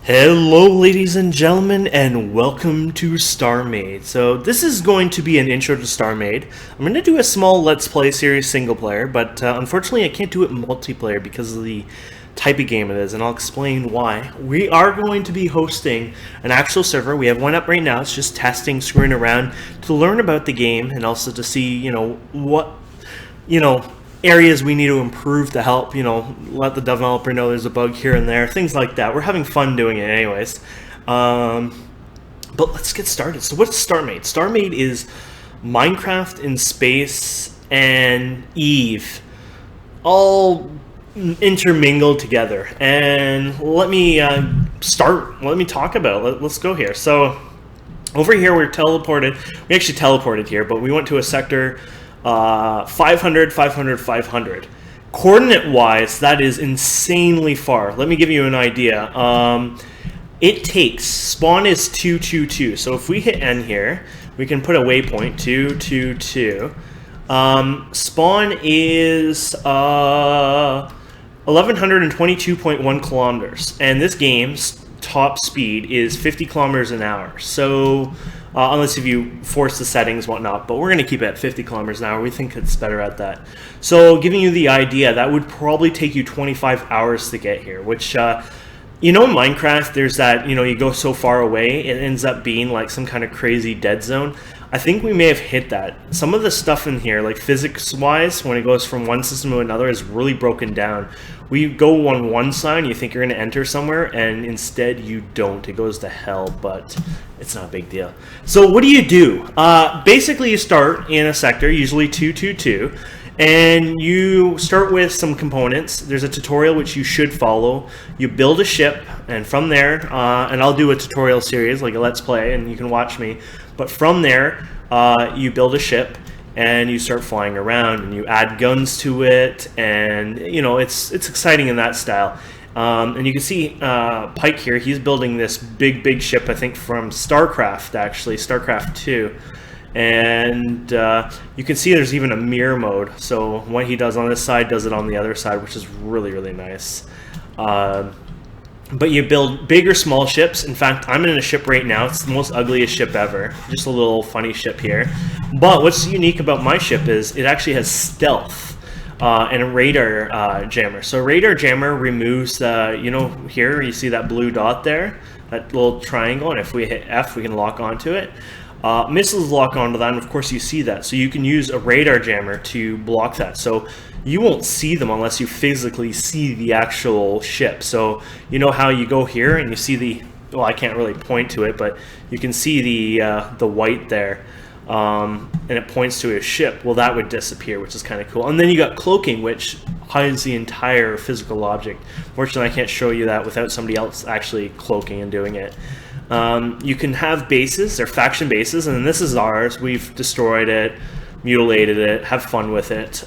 Hello, ladies and gentlemen, and welcome to StarMade. So this is going to be an intro to StarMade. I'm going to do a small Let's Play series single player, but unfortunately I can't do it multiplayer because of the type of game it is, and I'll explain why. We are going to be hosting an actual server. We have one up right now. It's just testing, screwing around to learn about the game and also to see, what, areas we need to improve to help, let the developer know there's a bug here and there, things like that. We're having fun doing it anyways. But let's get started. So what's StarMade? StarMade is Minecraft in space and Eve all intermingled together. And let me talk about it. Let's go here. So over here we actually teleported here, but we went to a sector 500, 500, 500. Coordinate wise, that is insanely far. Let me give you an idea. Spawn is 222. So if we hit N here, we can put a waypoint 222. Spawn is 1122.1 kilometers, and this game's top speed is 50 kilometers an hour. So unless if you force the settings, whatnot, but we're going to keep it at 50 kilometers an hour. We think it's better at that. So giving you the idea, that would probably take you 25 hours to get here, which, in Minecraft, there's that, you go so far away, it ends up being like some kind of crazy dead zone. I think we may have hit that. Some of the stuff in here, like physics-wise, when it goes from one system to another, is really broken down. We go on one side, and you think you're going to enter somewhere, and instead you don't. It goes to hell, but it's not a big deal. So what do? Basically, you start in a sector, usually 222, and you start with some components. There's a tutorial which you should follow. You build a ship, and from there, and I'll do a tutorial series, like a Let's Play, and you can watch me. But from there, you build a ship, and you start flying around, and you add guns to it, and it's exciting in that style. And you can see Pike here. He's building this big ship, I think from StarCraft, actually, StarCraft 2. And you can see there's even a mirror mode. So what he does on this side does it on the other side, which is really nice. But you build big or small ships. In fact, I'm in a ship right now. It's the most ugliest ship ever. Just a little funny ship here. But what's unique about my ship is it actually has stealth and a radar jammer. So radar jammer removes, here you see that blue dot there, that little triangle, and if we hit F, we can lock onto it. Missiles lock onto that, and of course you see that. So you can use a radar jammer to block that. So you won't see them unless you physically see the actual ship. So you know how you go here and you see I can't really point to it, but you can see the white there, and it points to a ship. Well, that would disappear, which is kind of cool. And then you got cloaking, which hides the entire physical object. Fortunately, I can't show you that without somebody else actually cloaking and doing it. You can have bases, they're faction bases, and this is ours. We've destroyed it, mutilated it, have fun with it.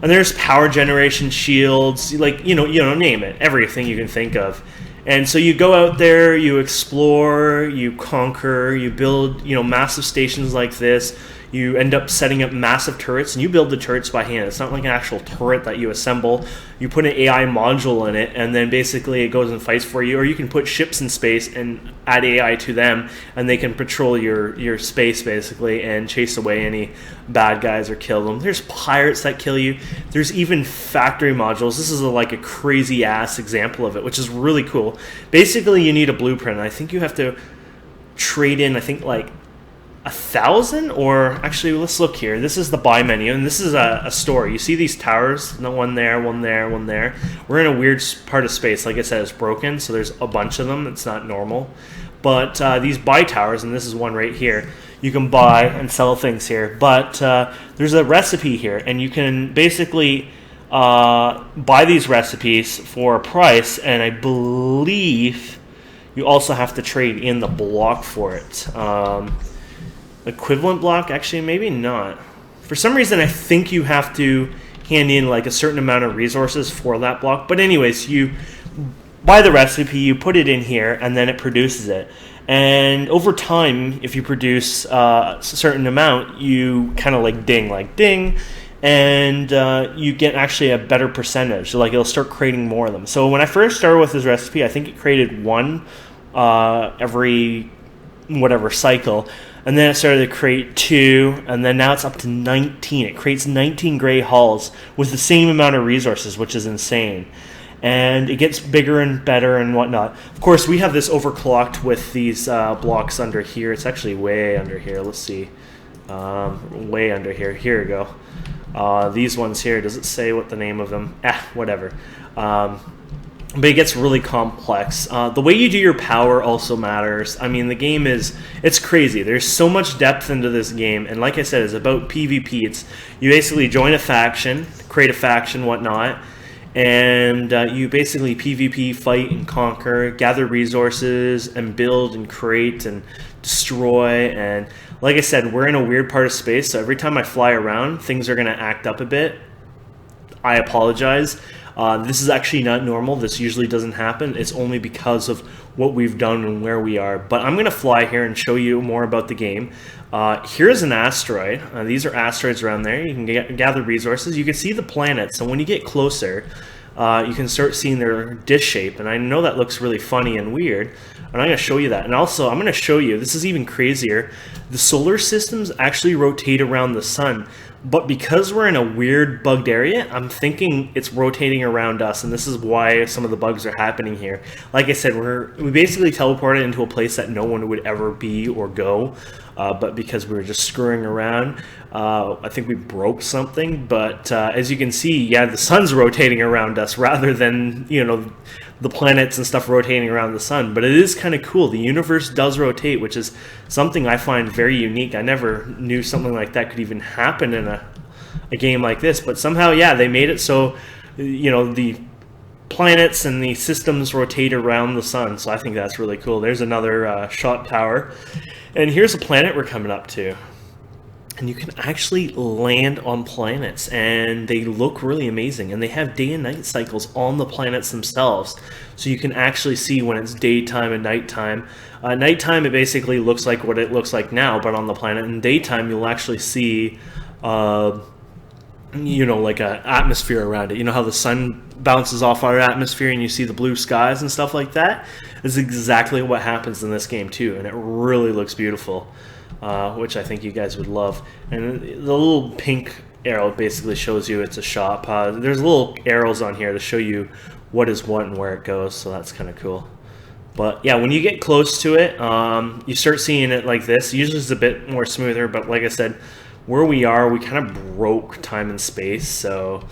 And there's power generation shields, like, name it, everything you can think of. And so you go out there, you explore, you conquer, you build, massive stations like this. You end up setting up massive turrets, and you build the turrets by hand. It's not like an actual turret that you assemble. You put an AI module in it, and then basically it goes and fights for you. Or you can put ships in space and add AI to them, and they can patrol your space, basically, and chase away any bad guys or kill them. There's pirates that kill you. There's even factory modules. This is like a crazy-ass example of it, which is really cool. Basically, you need a blueprint. I think you have to trade in, like 1,000, or actually, let's look here. This is the buy menu, and this is a store. You see these towers? No, one there, one there, one there. We're in a weird part of space. Like I said, it's broken, so there's a bunch of them. It's not normal. But these buy towers, and this is one right here, you can buy and sell things here. But there's a recipe here, and you can basically buy these recipes for a price, and I believe you also have to trade in the block for it. Equivalent block? Actually, maybe not. For some reason, I think you have to hand in like a certain amount of resources for that block. But anyways, you buy the recipe, you put it in here, and then it produces it. And over time, if you produce a certain amount, you kind of like ding, and you get actually a better percentage. Like it'll start creating more of them. So when I first started with this recipe, I think it created one every whatever cycle, and then it started to create 2, and then now it's up to 19. It creates 19 gray hulls with the same amount of resources, which is insane. And it gets bigger and better and whatnot. Of course, we have this overclocked with these blocks under here. It's actually way under here. Let's see. Way under here. Here we go. These ones here, does it say what the name of them? Whatever. But it gets really complex. The way you do your power also matters. I mean, the game it's crazy. There's so much depth into this game, and like I said, it's about PvP. It's you basically join a faction, create a faction, whatnot, and you basically PvP, fight and conquer, gather resources, and build and create and destroy. And like I said, we're in a weird part of space, so every time I fly around, things are going to act up a bit. I apologize. This is actually not normal. This usually doesn't happen. It's only because of what we've done and where we are. But I'm going to fly here and show you more about the game. Here's an asteroid. These are asteroids around there. You can gather resources. You can see the planets. And when you get closer, you can start seeing their dish shape. And I know that looks really funny and weird. And I'm going to show you that. And also, I'm going to show you, this is even crazier, the solar systems actually rotate around the sun. But because we're in a weird bugged area, I'm thinking it's rotating around us, and this is why some of the bugs are happening here. Like I said, we basically teleported into a place that no one would ever be or go, but because we were just screwing around, I think we broke something. But as you can see, yeah, the sun's rotating around us rather than, you know, the planets and stuff rotating around the sun. But it is kind of cool. The universe does rotate, which is something I find very unique. I never knew something like that could even happen in a game like this. But somehow, yeah, they made it so, you know, the planets and the systems rotate around the sun. So I think that's really cool. There's another shot tower. And here's a planet we're coming up to. And you can actually land on planets, and they look really amazing. And they have day and night cycles on the planets themselves, so you can actually see when it's daytime and nighttime. Nighttime, it basically looks like what it looks like now, but on the planet. And daytime, you'll actually see, you know, like an atmosphere around it. You know how the sun bounces off our atmosphere, and you see the blue skies and stuff like that? It's exactly what happens in this game too, and it really looks beautiful. Which I think you guys would love. And the little pink arrow basically shows you it's a shop. There's little arrows on here to show you what is what and where it goes, so that's kind of cool. But yeah, when you get close to it, you start seeing it like this. Usually it's a bit more smoother, but like I said, where we are, we kind of broke time and space, so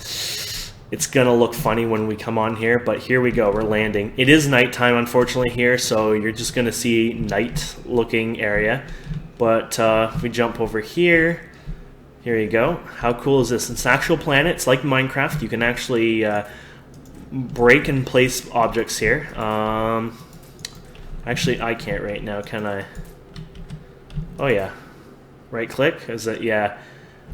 it's gonna look funny when we come on here. But here we go, we're landing. It is nighttime, unfortunately, here, so you're just gonna see night-looking area. But if we jump over here, here you go. How cool is this? It's an actual planet. It's like Minecraft. You can actually break and place objects here. Actually, I can't right now, can I? Oh, yeah. Right click? Is it? Yeah.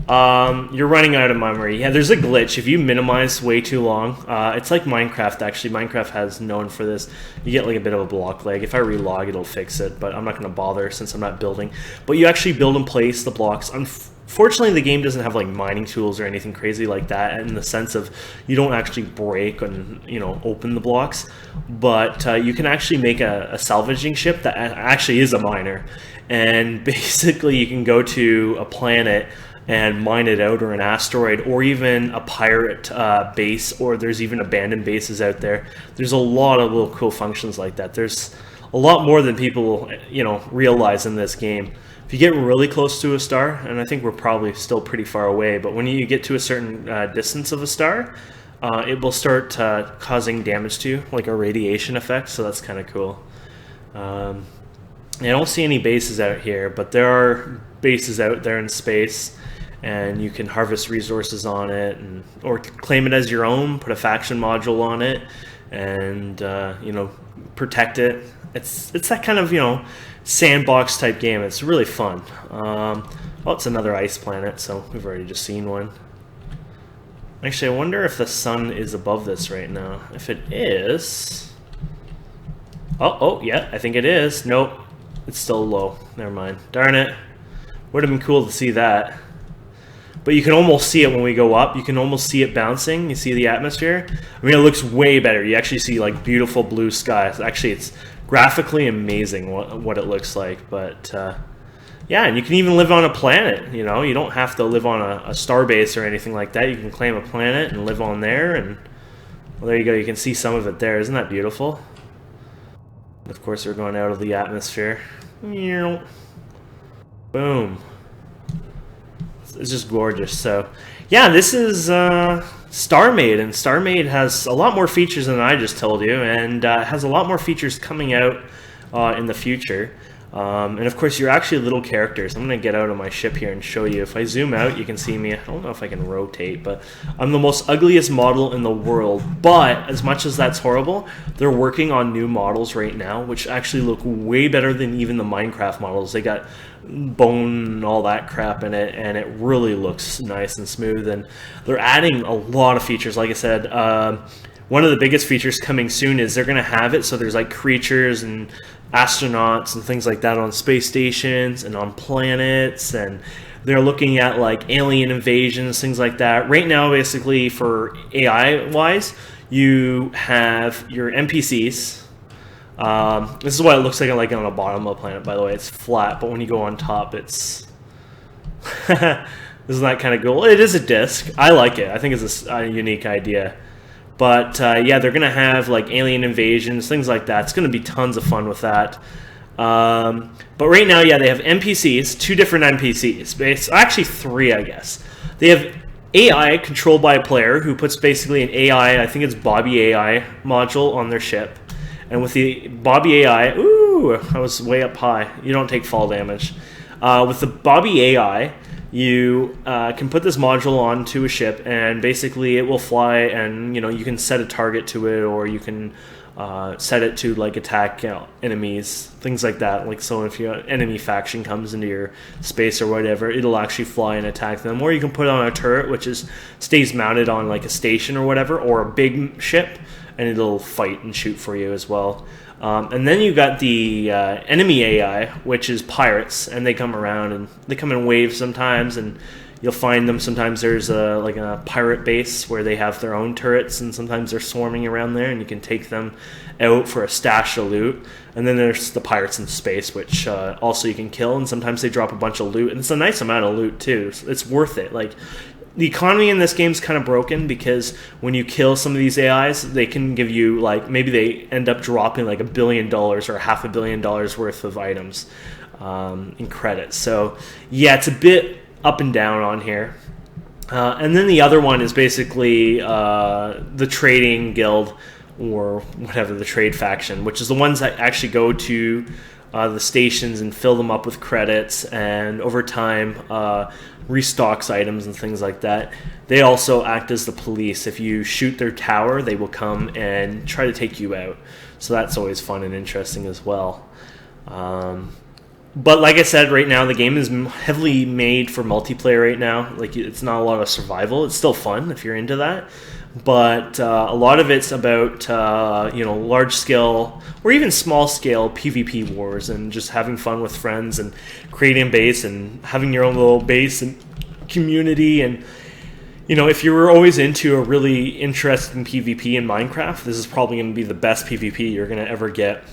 You're running out of memory. Yeah, there's a glitch. If you minimize way too long, it's like Minecraft, actually. Minecraft has known for this. You get like a bit of a block lag. If I relog, it'll fix it, but I'm not going to bother since I'm not building. But you actually build and place the blocks. Unfortunately, the game doesn't have like mining tools or anything crazy like that, in the sense of you don't actually break and, you know, open the blocks. But you can actually make a salvaging ship that actually is a miner. And basically you can go to a planet and mine it out, or an asteroid, or even a pirate base, or there's even abandoned bases out there. There's a lot of little cool functions like that. There's a lot more than people, you know, realize in this game. If you get really close to a star, and I think we're probably still pretty far away, but when you get to a certain distance of a star, it will start causing damage to you, like a radiation effect, so that's kind of cool. I don't see any bases out here, but there are bases out there in space, and you can harvest resources on it, and or claim it as your own, put a faction module on it, and you know, protect it. It's that kind of, you know, sandbox type game. It's really fun. Oh, it's another ice planet, so we've already just seen one. Actually, I wonder if the sun is above this right now. If it is... Oh, yeah, I think it is. Nope, it's still low. Never mind. Darn it. Would have been cool to see that. but you can almost see it when we go up. You can almost see it bouncing. You see the atmosphere. I mean, it looks way better. You actually see like beautiful blue skies. Actually, it's graphically amazing what it looks like. But yeah, and you can even live on a planet. You know, you don't have to live on a star base or anything like that. You can claim a planet and live on there. And well, there you go. You can see some of it there. Isn't that beautiful? And of course, we're going out of the atmosphere. Boom. It's just gorgeous. So, yeah, this is StarMade, and StarMade has a lot more features than I just told you, and has a lot more features coming out in the future. And of course, you're actually little characters. I'm going to get out of my ship here and show you. If I zoom out, you can see me. I don't know if I can rotate, but I'm the most ugliest model in the world. But as much as that's horrible, they're working on new models right now, which actually look way better than even the Minecraft models. They got bone and all that crap in it, and it really looks nice and smooth. And they're adding a lot of features. Like I said, one of the biggest features coming soon is they're going to have it so there's like creatures and astronauts and things like that on space stations and on planets, and they're looking at like alien invasions, things like that. Right now, basically, for AI wise, you have your NPCs. This is what it looks like on the bottom of a planet, by the way. It's flat, but when you go on top, it's isn't that kind of cool? It is a disc. I like it. I think it's a unique idea. But yeah, they're going to have like alien invasions, things like that. It's going to be tons of fun with that. But right now, yeah, they have NPCs, 2 different NPCs. It's actually 3, I guess. They have AI controlled by a player who puts basically an AI, I think it's Bobby AI module on their ship. And with the Bobby AI, ooh, I was way up high. You don't take fall damage. With the Bobby AI, you can put this module onto a ship, and basically it will fly, and you can set a target to it, or you can set it to like attack enemies, things like that. Like, so if your enemy faction comes into your space or whatever, it'll actually fly and attack them. Or you can put it on a turret, which stays mounted on like a station or whatever, or a big ship, and it'll fight and shoot for you as well. And then you got the enemy AI, which is pirates, and they come around and they come in waves sometimes, and you'll find them. Sometimes there's like a pirate base where they have their own turrets, and sometimes they're swarming around there, and you can take them out for a stash of loot. And then there's the pirates in space, which also you can kill, and sometimes they drop a bunch of loot, and it's a nice amount of loot too. So it's worth it. Like, the economy in this game is kind of broken because when you kill some of these AIs, they can give you, like, maybe they end up dropping like $1 billion or $500 million worth of items in credits. So yeah, it's a bit up and down on here. And then the other one is basically the trading guild, or whatever, the trade faction, which is the ones that actually go to the stations and fill them up with credits, and over time restocks items and things like that. They also act as the police. If you shoot their tower, they will come and try to take you out. So that's always fun and interesting as well. But like I said, right now the game is heavily made for multiplayer right now. Like, it's not a lot of survival. It's still fun if you're into that. But a lot of it's about large scale or even small scale PvP wars, and just having fun with friends and creating a base and having your own little base and community. And if you were always into a really interesting PvP in Minecraft, this is probably going to be the best PvP you're going to ever get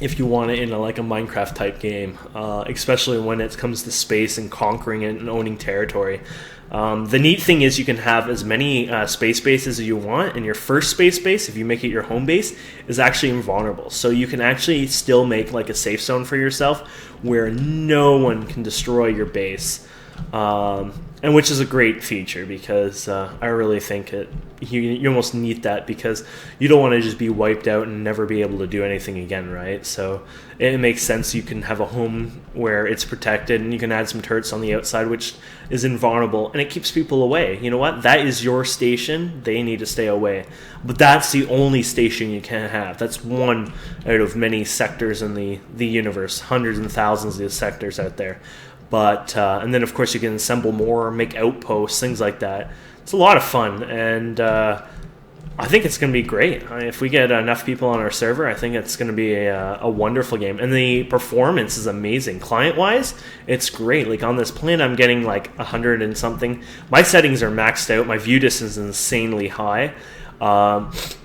if you want it in a Minecraft type game, especially when it comes to space and conquering it and owning territory. The neat thing is you can have as many space bases as you want, and your first space base, if you make it your home base, is actually invulnerable. So you can actually still make like a safe zone for yourself where no one can destroy your base. And which is a great feature, because I really think you almost need that, because you don't want to just be wiped out and never be able to do anything again, right? So it makes sense you can have a home where it's protected, and you can add some turrets on the outside, which is invulnerable, and it keeps people away. You know what? That is your station. They need to stay away. But that's the only station you can have. That's one out of many sectors in the universe, hundreds and thousands of sectors out there. But and then of course you can assemble more, make outposts, things like that. It's a lot of fun, and I think it's going to be great. If we get enough people on our server, I think it's going to be a wonderful game. And the performance is amazing. Client-wise, it's great. Like on this plan, I'm getting like 100 and something. My settings are maxed out. My view distance is insanely high.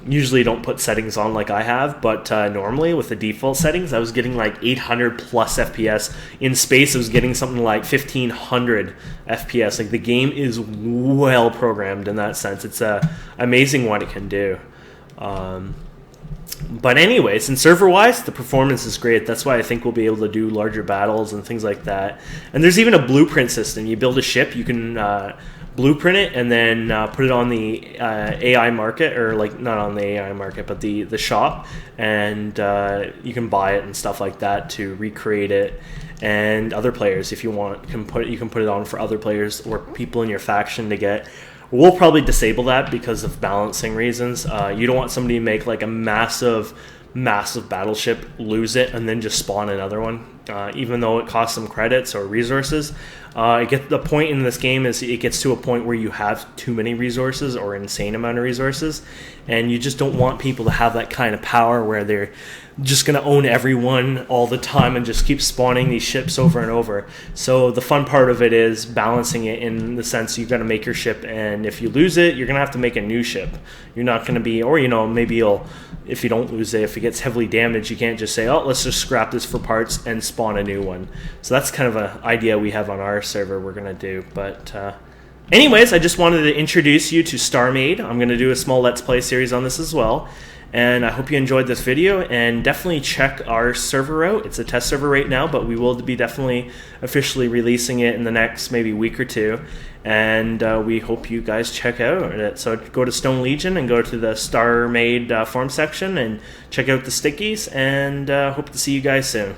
Usually don't put settings on like I have, but normally with the default settings, I was getting like 800 plus FPS. In space, I was getting something like 1500 FPS. Like the game is well programmed in that sense. It's amazing what it can do. But anyways, and server-wise, the performance is great. That's why I think we'll be able to do larger battles and things like that. And there's even a blueprint system. You build a ship, you can blueprint it and then put it on the AI market, or like not on the AI market, but the shop, and you can buy it and stuff like that to recreate it. And other players, if you want, you can put it on for other players or people in your faction to get. We'll probably disable that because of balancing reasons. You don't want somebody to make like a massive battleship, lose it, and then just spawn another one, even though it costs some credits or resources. The point in this game is it gets to a point where you have too many resources or insane amount of resources, and you just don't want people to have that kind of power where they're just going to own everyone all the time and just keep spawning these ships over and over. So the fun part of it is balancing it in the sense you're going to make your ship, and if you lose it, you're going to have to make a new ship. You're not going to be, or maybe if you don't lose it, if it gets heavily damaged, you can't just say, oh, let's just scrap this for parts and spawn a new one. So that's kind of an idea we have on our server we're going to do. But anyways, I just wanted to introduce you to StarMade. I'm going to do a small Let's Play series on this as well. And I hope you enjoyed this video, and definitely check our server out. It's a test server right now, but we will be definitely officially releasing it in the next maybe week or two. And we hope you guys check out it. So go to Stone Legion and go to the StarMade forum section and check out the stickies, and hope to see you guys soon.